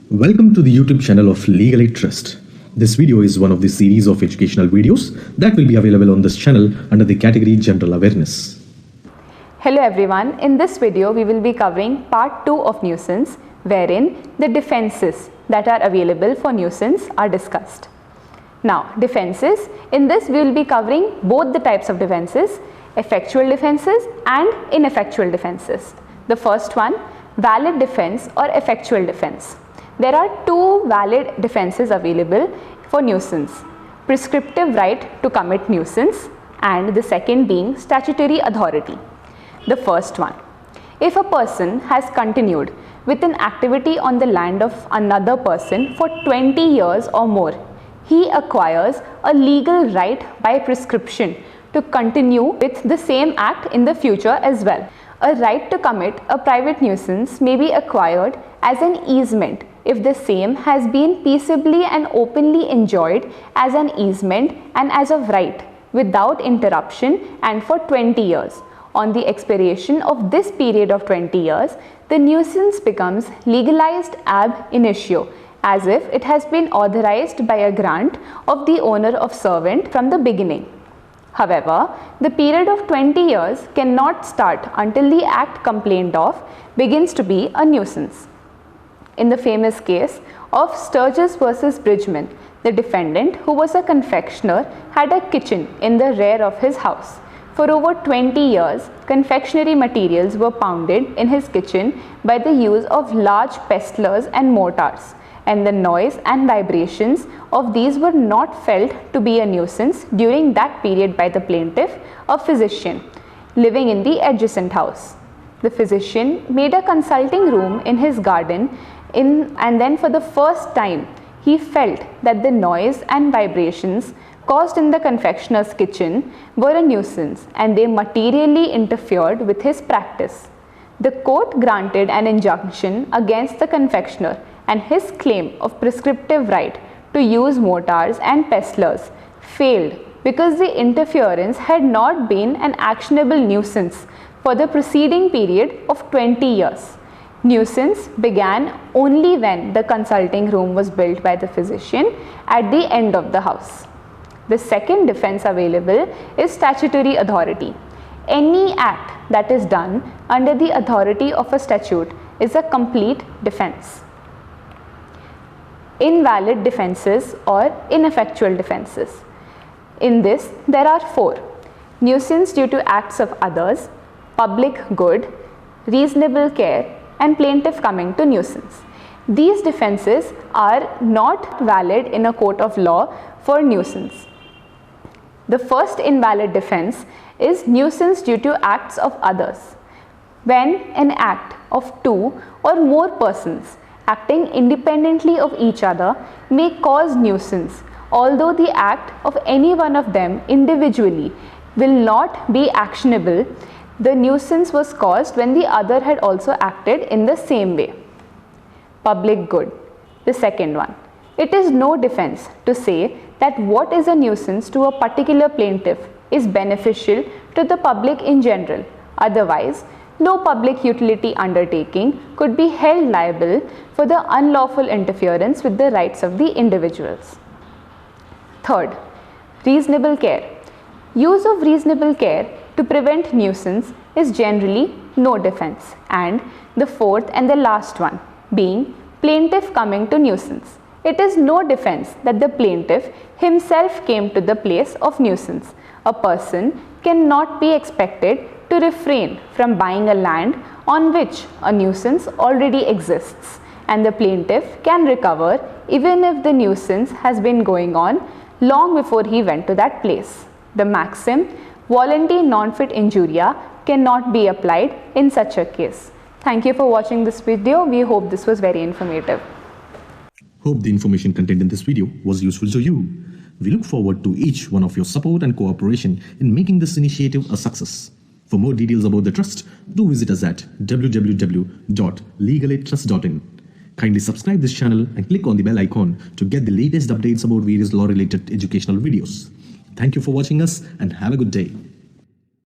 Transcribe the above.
Welcome to the YouTube channel of Legal Aid Trust. This video is one of the series of educational videos that will be available on this channel under the category General Awareness. Hello everyone, in this video we will be covering part 2 of nuisance, wherein the defenses that are available for nuisance are discussed. Now, defenses, in this we will be covering both the types of defenses, effectual defenses and ineffectual defenses. The first one, valid defense or effectual defense. There are two valid defenses available for nuisance: prescriptive right to commit nuisance and the second being statutory authority. The first one, if a person has continued with an activity on the land of another person for 20 years or more, he acquires a legal right by prescription to continue with the same act in the future as well. A right to commit a private nuisance may be acquired as an easement if the same has been peaceably and openly enjoyed as an easement and as of right without interruption and for 20 years. On the expiration of this period of 20 years, the nuisance becomes legalized ab initio, as if it has been authorized by a grant of the owner of servant from the beginning. However, the period of 20 years cannot start until the act complained of begins to be a nuisance. In the famous case of Sturgis versus Bridgman, the defendant, who was a confectioner, had a kitchen in the rear of his house. For over 20 years, confectionery materials were pounded in his kitchen by the use of large pestlers and mortars, and the noise and vibrations of these were not felt to be a nuisance during that period by the plaintiff, a physician, living in the adjacent house. The physician made a consulting room in his garden and then for the first time he felt that the noise and vibrations caused in the confectioner's kitchen were a nuisance and they materially interfered with his practice. The court granted an injunction against the confectioner, and his claim of prescriptive right to use mortars and pestlers failed because the interference had not been an actionable nuisance for the preceding period of 20 years. Nuisance began only when the consulting room was built by the physician at the end of the house. The second defense available is statutory authority. Any act that is done under the authority of a statute is a complete defense. Invalid defenses or ineffectual defenses. In this, there are four: nuisance due to acts of others, public good, reasonable care, and plaintiff coming to nuisance. These defenses are not valid in a court of law for nuisance. The first invalid defense is nuisance due to acts of others. When an act of two or more persons acting independently of each other may cause nuisance, although the act of any one of them individually will not be actionable, the nuisance was caused when the other had also acted in the same way. Public good, the second one. It is no defense to say that what is a nuisance to a particular plaintiff is beneficial to the public in general. Otherwise, no public utility undertaking could be held liable for the unlawful interference with the rights of the individuals. Third, reasonable care. Use of reasonable care to prevent nuisance is generally no defense. And the fourth and the last one being plaintiff coming to nuisance. It is no defense that the plaintiff himself came to the place of nuisance. A person cannot be expected to refrain from buying a land on which a nuisance already exists, and the plaintiff can recover even if the nuisance has been going on long before he went to that place. The maxim volenti non fit injuria cannot be applied in such a case. Thank you for watching this video. We hope this was very informative. Hope the information contained in this video was useful to you. We look forward to each one of your support and cooperation in making this initiative a success. For more details about the trust, do visit us at www.legalaidtrust.in. Kindly subscribe this channel and click on the bell icon to get the latest updates about various law-related educational videos. Thank you for watching us and have a good day.